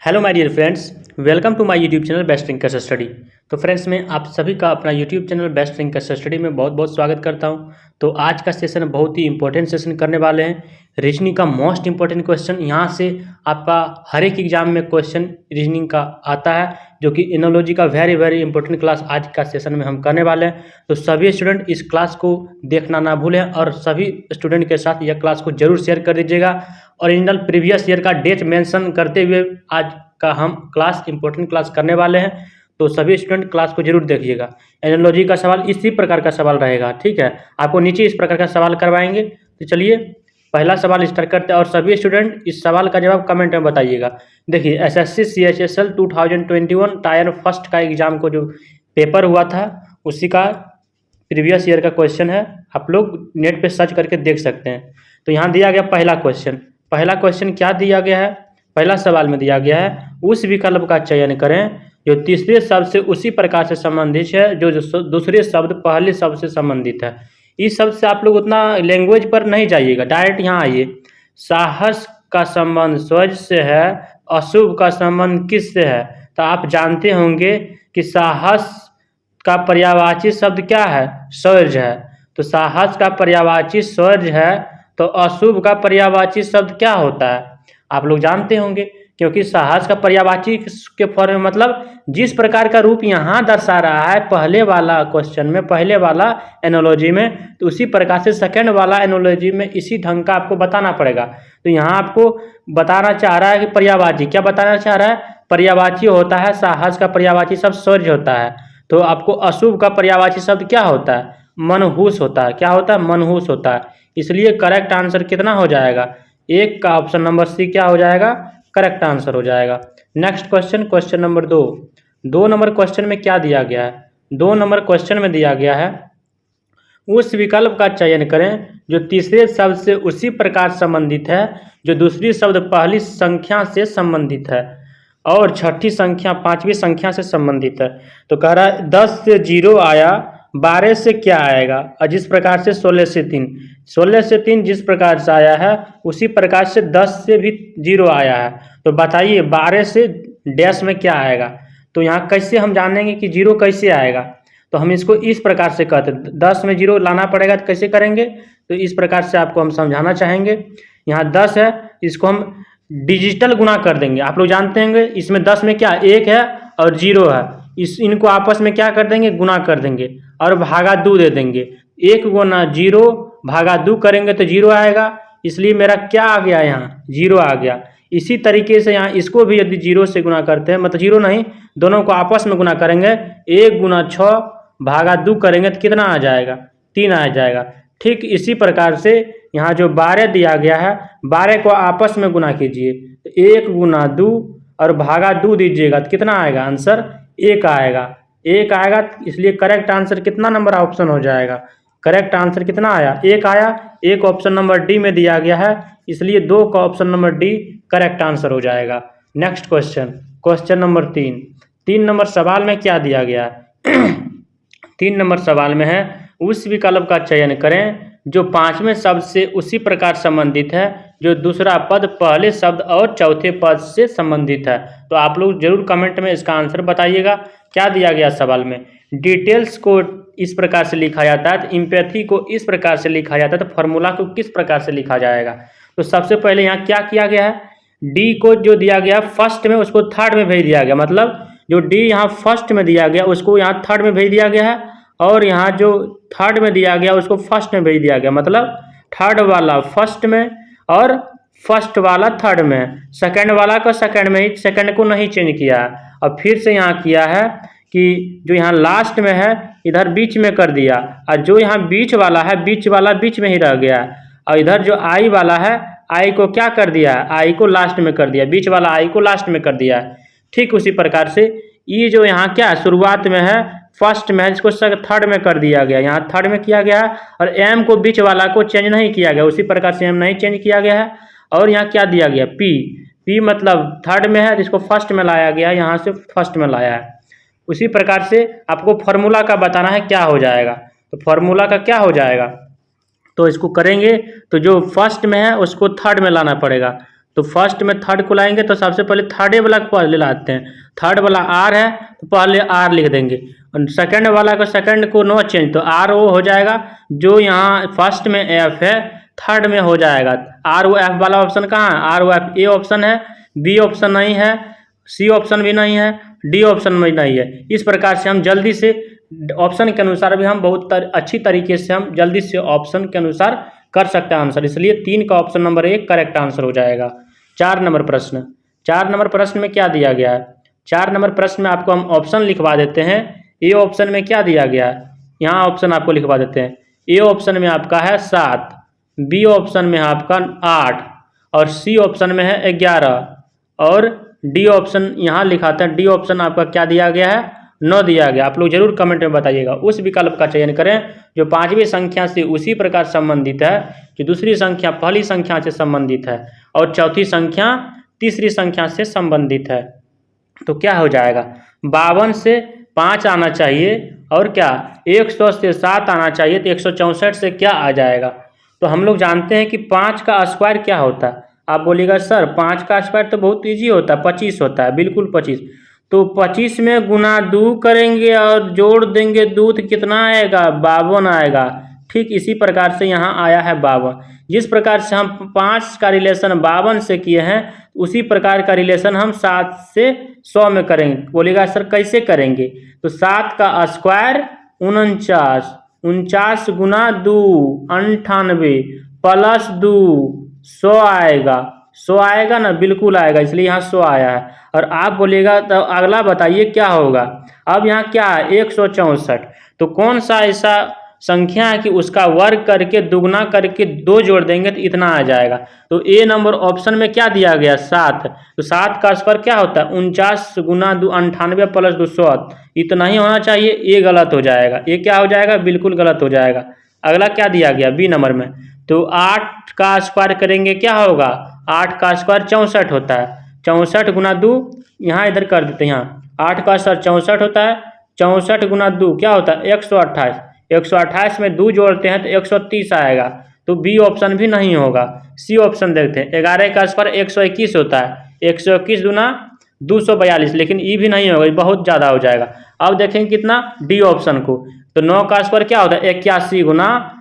Hello my dear friends, welcome to my YouTube channel best rankers study. तो friends, मैं आप सभी का अपना YouTube channel best rankers study में बहुत बहुत स्वागत करता हूं। तो आज का सेशन बहुत ही इंपॉर्टेंट सेशन करने वाले हैं। रीजनिंग का मोस्ट इंपॉर्टेंट क्वेश्चन यहाँ से आपका हर एक एग्जाम में क्वेश्चन रीजनिंग का आता है, जो कि एनालॉजी का वेरी इंपॉर्टेंट क्लास आज का सेशन में हम करने वाले हैं। तो सभी स्टूडेंट इस क्लास को देखना ना भूलें और सभी स्टूडेंट के साथ यह क्लास को जरूर शेयर कर दीजिएगा। ओरिजिनल प्रीवियस ईयर का डेट मेंशन करते हुए आज का हम क्लास इंपॉर्टेंट क्लास करने वाले हैं। तो सभी स्टूडेंट क्लास को जरूर देखिएगा। एनालॉजी का सवाल इसी प्रकार का सवाल रहेगा, ठीक है। आपको नीचे इस प्रकार का सवाल करवाएंगे। तो चलिए पहला सवाल स्टार्ट करते हैं और सभी स्टूडेंट इस सवाल का जवाब कमेंट में बताइएगा। देखिए, एसएससी CHSL 2021 टायर फर्स्ट का एग्जाम को जो पेपर हुआ था उसी का प्रीवियस ईयर का क्वेश्चन है। आप लोग नेट पे सर्च करके देख सकते हैं। तो यहाँ दिया गया पहला क्वेश्चन क्या दिया गया है। पहला सवाल में दिया गया है, उस विकल्प का चयन करें जो तीसरे शब्द से उसी प्रकार से संबंधित है जो दूसरे शब्द पहले शब्द से संबंधित है। इस शब्द से आप लोग उतना लैंग्वेज पर नहीं जाइएगा, डायरेक्ट यहाँ आइए। साहस का संबंध स्वज से है, अशुभ का संबंध किससे है। तो आप जानते होंगे कि साहस का पर्यायवाची शब्द क्या है, शौर्य है। तो साहस का पर्यायवाची शौर्य है, तो अशुभ का पर्यायवाची शब्द क्या होता है आप लोग जानते होंगे, क्योंकि साहस का पर्यायवाची के फॉर्म में मतलब जिस प्रकार का रूप यहाँ दर्शा रहा है पहले वाला क्वेश्चन में, पहले वाला एनालॉजी में, तो उसी प्रकार से सेकंड वाला एनालॉजी में इसी ढंग का आपको बताना पड़ेगा। तो यहाँ आपको बताना चाह रहा है कि पर्यायवाची क्या बताना चाह रहा है, पर्यायवाची होता है साहस का पर्यायवाची शब्द शौर्य होता है। तो आपको अशुभ का पर्यायवाची शब्द क्या होता है, मनहूस होता है। क्या होता है, मनहूस होता है। इसलिए करेक्ट आंसर कितना हो जाएगा, एक का ऑप्शन नंबर सी क्या हो जाएगा, करेक्ट आंसर हो जाएगा। Next question number 2 number question में क्या दिया गया है। 2 नंबर क्वेश्चन में दिया गया है, उस विकल्प का चयन करें जो तीसरे शब्द से उसी प्रकार संबंधित है जो दूसरी शब्द पहली संख्या से संबंधित है और छठी संख्या पांचवी संख्या से संबंधित है। तो कह रहा है 10 से 0 आया, 12 से क्या आएगा। और जिस प्रकार से 16 से 3 जिस प्रकार से आया है उसी प्रकार से 10 से भी 0 आया है। तो बताइए 12 से डैश में क्या आएगा। तो यहाँ कैसे हम जानेंगे कि 0 कैसे आएगा। तो हम इसको इस प्रकार से कहते हैं, 10 में 0 लाना पड़ेगा। तो कैसे करेंगे, तो इस प्रकार से आपको हम समझाना चाहेंगे। यहाँ 10 है, इसको हम डिजिटल गुना कर देंगे। आप लोग जानते होंगे इसमें 10 में क्या 1 है और 0 है, इनको आपस में क्या कर देंगे, गुना कर देंगे और भागा 2 दे देंगे। 1 गुना 0 भागा 2 करेंगे तो 0 आएगा। इसलिए मेरा क्या आ गया, यहाँ 0 आ गया। इसी तरीके से यहाँ इसको भी यदि 0 से गुना करते हैं, मतलब 0 नहीं, दोनों को आपस में गुना करेंगे, 1 गुना 6 भागा 2 करेंगे तो कितना आ जाएगा, 3 आ जाएगा। ठीक इसी प्रकार से यहाँ जो 12 दिया गया है, 12 को आपस में गुना कीजिए, तो 1 गुना 2 और भागा 2 दीजिएगा तो कितना आएगा, आंसर 1 आएगा। 1 आएगा, इसलिए करेक्ट आंसर कितना नंबर ऑप्शन हो जाएगा, करेक्ट आंसर कितना आया, 1 आया। 1 ऑप्शन नंबर डी में दिया गया है, इसलिए 2 का option number D correct answer हो जाएगा। नेक्स्ट क्वेश्चन नंबर 3 नंबर सवाल में क्या दिया गया है 3 नंबर सवाल में है, उस विकल्प का चयन करें जो पांचवें शब्द से उसी प्रकार संबंधित है जो दूसरा पद पहले शब्द और चौथे पद से संबंधित है। तो आप लोग जरूर कमेंट में इसका आंसर बताइएगा। क्या दिया गया सवाल में, डिटेल्स को इस प्रकार से लिखा जाता है, तो इम्पैथी को इस प्रकार से लिखा जाता है, तो फॉर्मूला को किस प्रकार से लिखा जाएगा। तो सबसे पहले यहाँ क्या किया गया है, डी को जो दिया गया फर्स्ट में उसको थर्ड में भेज दिया गया। मतलब जो डी यहाँ फर्स्ट में दिया गया उसको यहाँ थर्ड में भेज दिया गया है, और यहाँ जो थर्ड में दिया गया उसको फर्स्ट में भेज दिया गया। मतलब थर्ड वाला फर्स्ट में और फर्स्ट वाला थर्ड में, सेकंड वाला को सेकंड में ही, सेकंड को नहीं चेंज किया है। और फिर से यहाँ किया है कि जो यहाँ लास्ट में है इधर बीच में कर दिया, और जो यहाँ बीच वाला है बीच वाला बीच में ही रह गया, और इधर जो आई वाला है आई को क्या कर दिया, आई को लास्ट में कर दिया, बीच वाला आई को लास्ट में कर दिया। ठीक उसी प्रकार से ये जो यहाँ क्या शुरुआत में है फर्स्ट में है, इसको थर्ड में कर दिया गया, यहाँ थर्ड में किया गया है। और एम को बीच वाला को चेंज नहीं किया गया, उसी प्रकार से एम नहीं चेंज किया गया है। और यहाँ क्या दिया गया, पी मतलब थर्ड में है, जिसको फर्स्ट में लाया गया, यहाँ से फर्स्ट में लाया है। उसी प्रकार से आपको फॉर्मूला का बताना है क्या हो जाएगा। तो फॉर्मूला का क्या हो जाएगा, तो इसको करेंगे तो जो फर्स्ट में है उसको थर्ड में लाना पड़ेगा। तो फर्स्ट में थर्ड को लाएंगे तो सबसे पहले थर्डे वाला को पहले लाते हैं। थर्ड वाला आर है तो पहले आर लिख देंगे, और सेकंड वाला को सेकंड को नो चेंज, तो आर ओ हो जाएगा। जो यहाँ फर्स्ट में एफ है थर्ड में हो जाएगा। आर ओ एफ वाला ऑप्शन कहाँ है? R O F A option है, बी ऑप्शन नहीं है, सी ऑप्शन भी नहीं है, डी ऑप्शन भी नहीं है। इस प्रकार से हम जल्दी से ऑप्शन के अनुसार भी हम बहुत अच्छी तरीके से हम जल्दी से ऑप्शन के अनुसार कर सकते हैं आंसर, इसलिए 3 का ऑप्शन नंबर 1 करेक्ट आंसर हो जाएगा। 4 नंबर प्रश्न, 4 नंबर प्रश्न में क्या दिया गया है? 4 नंबर प्रश्न में आपको हम ऑप्शन लिखवा देते हैं। ए ऑप्शन में क्या दिया गया है, यहाँ ऑप्शन आपको लिखवा देते हैं। ए ऑप्शन में आपका है 7, बी ऑप्शन में है आपका 8, और सी ऑप्शन में है 11, और डी ऑप्शन यहाँ लिखाते हैं। डी ऑप्शन आपका क्या दिया गया है? 9 दिया गया। आप लोग जरूर कमेंट में बताइएगा। उस विकल्प का चयन करें जो 5वीं संख्या से उसी प्रकार संबंधित है जो दूसरी संख्या पहली संख्या से संबंधित है, और चौथी संख्या तीसरी संख्या से संबंधित है। तो क्या हो जाएगा? 52 से 5 आना चाहिए, और क्या 100 से 7 आना चाहिए, तो 164 से क्या आ जाएगा? तो हम लोग जानते हैं कि 5 का स्क्वायर क्या होता है। आप बोलिएगा सर 5 का स्क्वायर तो बहुत ईजी होता है, 25 होता है। बिल्कुल 25। तो 25 में गुना 2 करेंगे और जोड़ देंगे 2 तो कितना आएगा? 52 आएगा। ठीक इसी प्रकार से यहाँ आया है 52। जिस प्रकार से हम 5 का रिलेशन 52 से किए हैं, उसी प्रकार का रिलेशन हम 7 से 100 में करेंगे। बोलिएगा सर कैसे करेंगे? तो 7 का स्क्वायर 49, 49 गुना 2 98 प्लस 2 100 आएगा। 100 आएगा ना? बिल्कुल आएगा, इसलिए यहाँ 100 आया है। और आप बोलिएगा तो अगला बताइए क्या होगा। अब यहाँ क्या है? 164। तो कौन सा ऐसा संख्या है कि उसका वर्ग करके दुगना करके 2 जोड़ देंगे तो इतना आ जाएगा? तो ए नंबर ऑप्शन में क्या दिया गया? 7। तो 7 का स्क्वायर क्या होता है? 49 गुना 2 98 प्लस 2 100। इतना ही होना चाहिए। ये गलत हो जाएगा। ये क्या हो जाएगा? बिल्कुल गलत हो जाएगा। अगला क्या दिया गया बी नंबर में? तो 8 का स्क्वायर करेंगे क्या होगा? 8 का स्क्वायर 64 होता है। 64 गुना 2 यहाँ इधर कर देते हैं। यहाँ 8 का स्क्वायर 64 होता है। 64 गुना 2 क्या होता है? 128। 128 में 2 जोड़ते हैं तो 130 आएगा। तो बी ऑप्शन भी नहीं होगा। सी ऑप्शन देखते हैं। 11 का स्क्वायर 121 होता है। 121 गुना 242, लेकिन ई भी नहीं होगा, बहुत ज़्यादा हो जाएगा। अब देखेंगे कितना? डी ऑप्शन को। तो 9 का स्क्वायर क्या होता है? 81 गुना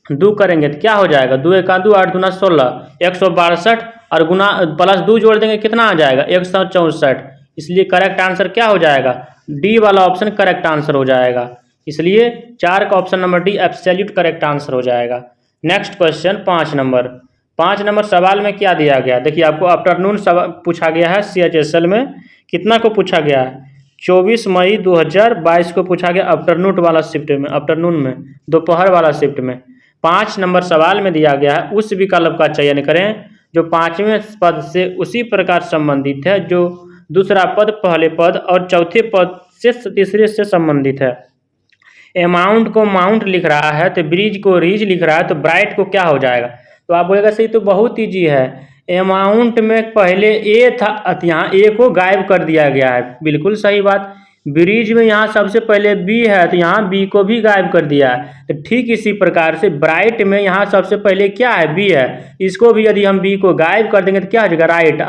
2 करेंगे तो क्या हो जाएगा? 2 1 2 8 दूना 16, 162, और गुना प्लस 2 जोड़ देंगे कितना आ जाएगा? 164। इसलिए करेक्ट आंसर क्या हो जाएगा? डी वाला ऑप्शन करेक्ट आंसर हो जाएगा। इसलिए 4 का option number D absolute correct answer हो जाएगा। Next question 5 number. 5 नंबर सवाल में क्या दिया गया? देखिए आपको आफ्टरनून सवाल पूछा गया है। CHSL में कितना को पूछा गया है? 24 मई 2022 को पूछा गया आफ्टरनून वाला शिफ्ट में, आफ्टरनून में, दोपहर वाला शिफ्ट में। 5 नंबर सवाल में दिया गया है उस विकल्प का चयन करें जो 5वें पद से उसी प्रकार संबंधित है जो दूसरा पद पहले पद और चौथे पद से तीसरे से संबंधित है। अमाउंट को माउंट लिख रहा है तो ब्रिज को रीज लिख रहा है, तो ब्राइट को क्या हो जाएगा? तो आप बोलेगा सही, तो बहुत ईजी है। अमाउंट में पहले ए था, यहाँ ए को गायब कर दिया गया है। बिल्कुल सही बात। ब्रिज में यहाँ सबसे पहले बी है तो यहाँ बी को भी गायब कर दिया है। तो ठीक इसी प्रकार से ब्राइट में यहाँ सबसे पहले क्या है? बी है। इसको भी यदि हम बी को गायब कर देंगे तो क्या हो जाएगा? Right,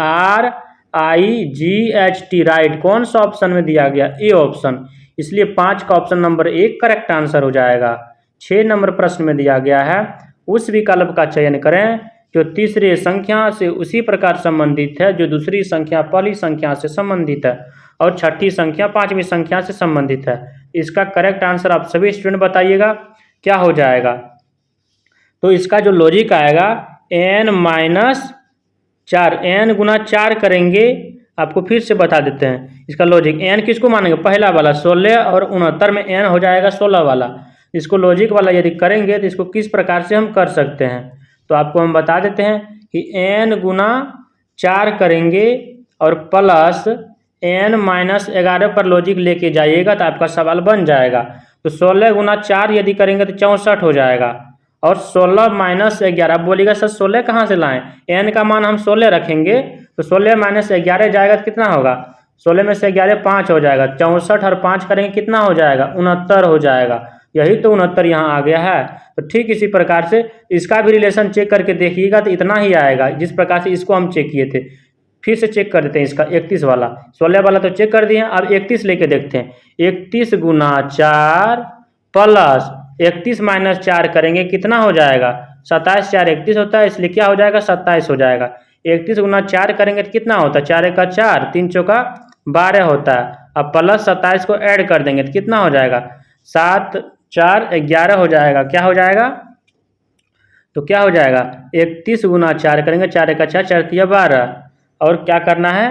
RIGHT, right. कौन सा ऑप्शन में दिया गया? A option. इसलिए 5 का ऑप्शन नंबर 1 करेक्ट आंसर हो जाएगा। 6 नंबर प्रश्न में दिया गया है उस विकल्प का चयन करें जो तीसरे संख्या से उसी प्रकार संबंधित है जो दूसरी संख्या पहली संख्या से संबंधित है, और छठी संख्या 5वीं संख्या से संबंधित है। इसका करेक्ट आंसर आप सभी स्टूडेंट बताइएगा क्या हो जाएगा। तो इसका जो लॉजिक आएगा n-4, n गुना 4 करेंगे। आपको फिर से बता देते हैं इसका लॉजिक। n किसको मानेंगे? पहला वाला 16 और 69 में n हो जाएगा 16 वाला। इसको लॉजिक वाला यदि करेंगे तो इसको किस प्रकार से हम कर सकते हैं, तो आपको हम बता देते हैं कि n गुना 4 करेंगे और प्लस n-11 पर लॉजिक लेके जाइएगा तो आपका सवाल बन जाएगा। तो 16 गुना 4 यदि करेंगे तो 64 हो जाएगा, और 16 - 11। बोलिएगा सर 16 कहाँ से लाएं? n का मान हम 16 रखेंगे तो 16 - 11 जाएगा तो कितना होगा? 16 में से 11 5 हो जाएगा। 64 और 5 करेंगे कितना हो जाएगा? 69 हो जाएगा। यही तो 69 यहाँ आ गया है। तो ठीक इसी प्रकार से इसका भी रिलेशन चेक करके देखिएगा तो इतना ही आएगा, जिस प्रकार से इसको हम चेक किए थे। फिर से चेक कर देते हैं इसका 31 वाला, 16 वाला तो चेक कर दिए हैं, अब 31 लेके देखते हैं। 31 गुना 4 प्लस 31 माइनस 4 करेंगे कितना हो जाएगा, 27 4 31 होता है, इसलिए क्या हो जाएगा 27 हो जाएगा। 31 गुना 4 करेंगे तो कितना होता है, 4 एक का 4, 3 चौका 12 होता है। अब प्लस 27 को ऐड कर देंगे तो कितना हो जाएगा, 7 4 11 हो जाएगा। क्या हो जाएगा, तो क्या हो जाएगा 31 गुना 4 करेंगे, 4 एक का 4, 4 तिया 12, और क्या करना है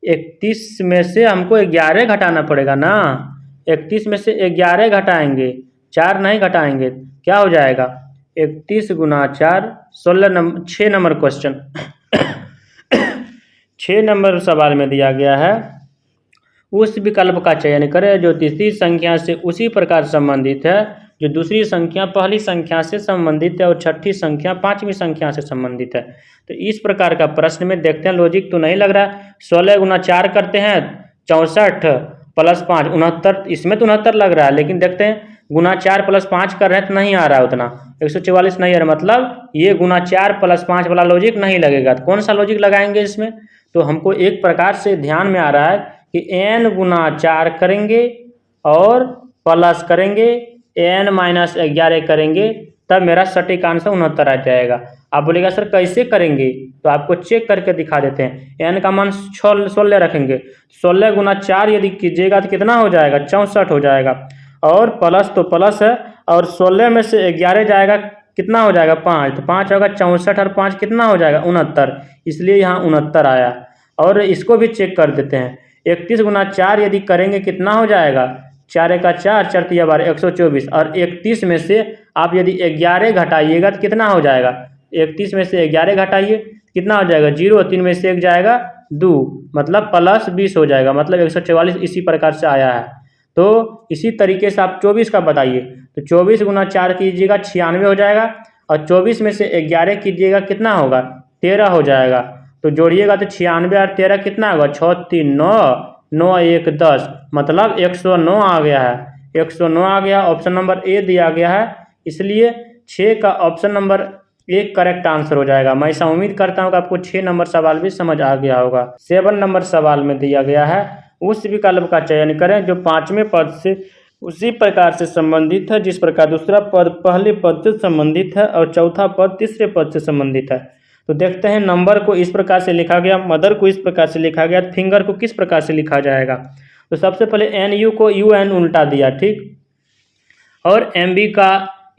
31 में से हमको 11 घटाना पड़ेगा ना। 31 में से 11 घटाएंगे, 4 नहीं घटाएंगे, क्या हो जाएगा 31 गुना 4 16 नंबर 6 नंबर क्वेश्चन 6 नंबर सवाल में दिया गया है, उस विकल्प का चयन करें जो तीसरी संख्या से उसी प्रकार संबंधित है जो दूसरी संख्या पहली संख्या से संबंधित है और छठी संख्या पांचवी संख्या से संबंधित है। तो इस प्रकार का प्रश्न में देखते हैं, लॉजिक तो नहीं लग रहा। 16 गुना 4 करते हैं 64 प्लस 5 69, इसमें तो 69 लग रहा है, लेकिन देखते हैं गुना 4 प्लस 5 कर रहे हैं तो नहीं आ रहा है उतना, 144 नहीं आ रहा, मतलब ये गुना 4 प्लस 5 वाला लॉजिक नहीं लगेगा। तो कौन सा लॉजिक लगाएंगे इसमें, तो हमको एक प्रकार से ध्यान में आ रहा है कि n गुना 4 करेंगे और प्लस करेंगे n माइनस 11 करेंगे, तब मेरा सटीक आंसर 69 आ जाएगा। आप बोलेगा सर कैसे करेंगे, तो आपको चेक करके दिखा देते हैं। n का मान 16 रखेंगे, 16 गुना 4 यदि कीजिएगा तो कितना हो जाएगा 64 हो जाएगा, और प्लस तो प्लस है, और 16 में से 11 जाएगा कितना हो जाएगा 5, तो 5 होगा 64 और 5 कितना हो जाएगा 69, इसलिए यहाँ 69 आया। और इसको भी चेक कर देते हैं, 31 गुना 4 यदि करेंगे कितना हो जाएगा, 4 एक का 4, 4 तिया 12 124, और 31 में से आप यदि 11 घटाइएगा तो कितना हो जाएगा, 31 में से 11 घटाइए कितना हो जाएगा 0, 3 में से 1 जाएगा 2, मतलब प्लस 20 हो जाएगा, मतलब 144 इसी प्रकार से आया है। तो इसी तरीके से आप 24 का बताइए, तो 24 गुना 4 कीजिएगा 96 हो जाएगा, और 24 में से 11 कीजिएगा कितना होगा 13 हो जाएगा। तो जोड़िएगा तो 96 और 13 कितना होगा 6 3 9, 9 1 10, मतलब 109 आ गया है, 109 आ गया। ऑप्शन नंबर ए दिया गया है, इसलिए 6 का ऑप्शन नंबर एक करेक्ट आंसर हो जाएगा। मैं ऐसा उम्मीद करता हूँ कि आपको 6 नंबर सवाल भी समझ आ गया होगा। 7 नंबर सवाल में दिया गया है, उस विकल्प का चयन करें जो पांचवें पद से उसी प्रकार से संबंधित है जिस प्रकार दूसरा पद पहले पद से संबंधित है और चौथा पद तीसरे पद से संबंधित है। तो देखते हैं, नंबर को इस प्रकार से लिखा गया, मदर को इस प्रकार से लिखा गया, फिंगर को किस प्रकार से लिखा जाएगा। तो सबसे पहले एन यू को यू एन उल्टा दिया, ठीक, और एम बी का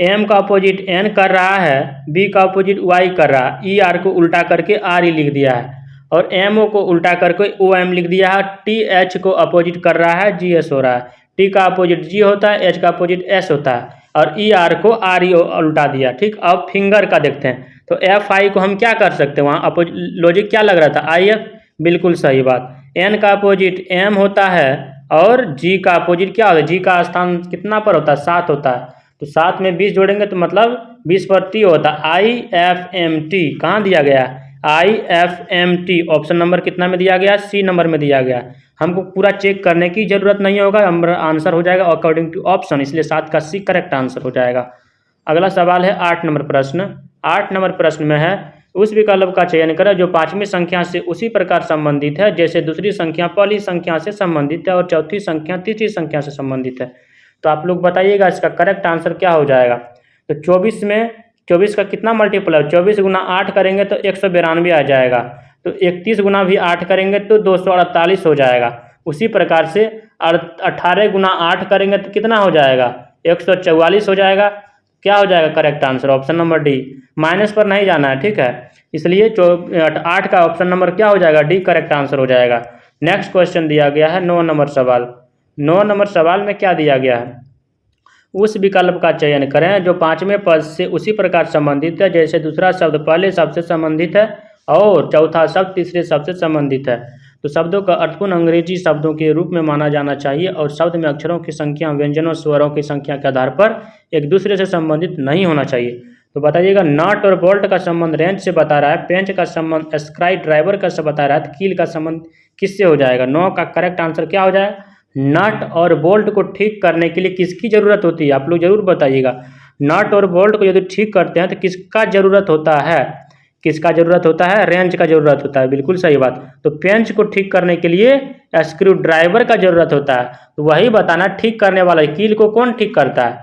एम का अपोजिट एन कर रहा है, बी का अपोजिट वाई कर रहा है, ई आर को उल्टा करके आर ई लिख दिया है, और एम ओ को उल्टा करके ओ एम लिख दिया है, टी एच को अपोजिट कर रहा है, जी एस हो रहा है, टी का अपोजिट जी होता है, एच का अपोजिट एस होता है, और ई आर को आर ई उल्टा दिया, ठीक। अब फिंगर का देखते हैं, तो एफ आई को हम क्या कर सकते हैं, वहाँ लॉजिक क्या लग रहा था आई एफ, बिल्कुल सही बात। एन का अपोजिट एम होता है और जी का अपोजिट क्या होता है, जी का स्थान कितना पर होता है 7 होता है, तो 7 में 20 जोड़ेंगे तो मतलब 20 पर टी होता है, आई एफ एम टी कहाँ दिया गया है, I F M T option number कितना में दिया गया, सी नंबर में दिया गया। हमको पूरा चेक करने की जरूरत नहीं होगा, हमारा आंसर हो जाएगा अकॉर्डिंग टू ऑप्शन, इसलिए 7 का सी करेक्ट आंसर हो जाएगा। अगला सवाल है 8 नंबर प्रश्न। 8 नंबर प्रश्न में है, उस विकल्प का चयन करें जो पांचवी संख्या से उसी प्रकार संबंधित है जैसे दूसरी संख्या पहली संख्या से संबंधित है और चौथी संख्या तीसरी संख्या से संबंधित है। तो आप लोग बताइएगा इसका करेक्ट आंसर क्या हो जाएगा। तो 24 में 24 का कितना मल्टीपल है, 24 गुना 8 करेंगे तो 192 आ जाएगा, तो 31 गुना भी 8 करेंगे तो 248 हो जाएगा। उसी प्रकार से 18 गुना 8 करेंगे तो कितना हो जाएगा 144 हो जाएगा। क्या हो जाएगा correct answer, option number D, minus पर नहीं जाना है, ठीक है, इसलिए 8 का ऑप्शन नंबर क्या हो जाएगा, डी करेक्ट आंसर हो जाएगा। नेक्स्ट क्वेश्चन दिया गया है 9 नंबर सवाल। 9 नंबर सवाल में क्या दिया गया है, उस विकल्प का चयन करें जो पांचवें पद से उसी प्रकार संबंधित है जैसे दूसरा शब्द पहले शब्द से संबंधित है और चौथा शब्द तीसरे शब्द से संबंधित है। तो शब्दों का अर्थपूर्ण अंग्रेजी शब्दों के रूप में माना जाना चाहिए और शब्द में अक्षरों की संख्या व्यंजनों स्वरों की संख्या के आधार पर एक दूसरे से संबंधित नहीं होना चाहिए। तो बताइएगा, नट और बोल्ट का संबंध रेंच से बता रहा है, पेंच का संबंध स्क्राई ड्राइवर का से बता रहा है, कील का संबंध किससे हो जाएगा। 9 का करेक्ट आंसर क्या हो जाएगा, नट और बोल्ट को ठीक करने के लिए किसकी ज़रूरत होती है? आप लोग ज़रूर बताइएगा। नट और बोल्ट को यदि ठीक करते हैं तो किसका ज़रूरत होता है? किसका ज़रूरत होता है? रेंच का ज़रूरत होता है, बिल्कुल सही बात। तो पेंच को ठीक करने के लिए स्क्रू ड्राइवर का ज़रूरत होता है। तो वही बताना ठीक करने वाला कील को कौन ठीक करता है?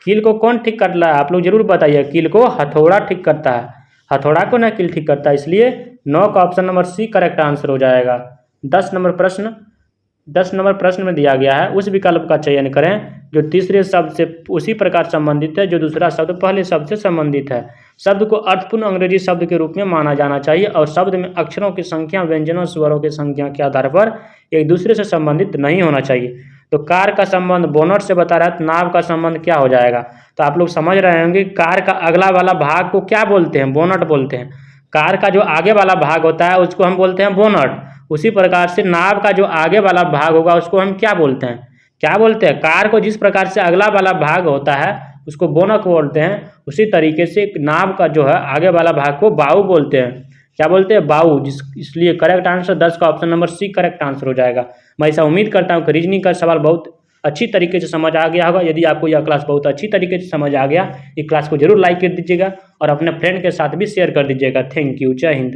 कील को कौन ठीक करता है? आप लोग ज़रूर बताइए। कील को हथौड़ा ठीक करता है, हथौड़ा को ना कील ठीक करता है। इसलिए 9 का option number C correct answer हो जाएगा। 10 नंबर प्रश्न में दिया गया है, उस विकल्प का चयन करें जो तीसरे शब्द से उसी प्रकार संबंधित है जो दूसरा शब्द पहले शब्द से संबंधित है। शब्द को अर्थपूर्ण अंग्रेजी शब्द के रूप में माना जाना चाहिए और शब्द में अक्षरों की संख्या, व्यंजनों, स्वरों की संख्या के आधार पर एक दूसरे से संबंधित नहीं होना चाहिए। तो कार का संबंध बोनट से बता रहा है, तो नाव का संबंध क्या हो जाएगा? तो आप लोग समझ रहे होंगे कार का अगला वाला भाग को क्या बोलते हैं? बोनट बोलते हैं। कार का जो आगे वाला भाग होता है उसको हम बोलते हैं बोनट। उसी प्रकार से नाव का जो आगे वाला भाग होगा उसको हम क्या बोलते हैं? क्या बोलते हैं? कार को जिस प्रकार से अगला वाला भाग होता है उसको बोनट बोलते हैं, उसी तरीके से नाव का जो है आगे वाला भाग को बाऊ बोलते हैं। क्या बोलते हैं? बाऊ। इसलिए करेक्ट आंसर 10 का option number C correct answer हो जाएगा। मैं ऐसा उम्मीद करता हूँ कि रीजनिंग का सवाल बहुत अच्छी तरीके से समझ आ गया होगा। यदि आपको यह क्लास बहुत अच्छी तरीके से समझ आ गया, इस क्लास को जरूर लाइक कर दीजिएगा और अपने फ्रेंड के साथ भी शेयर कर दीजिएगा। Thank you. जय हिंद।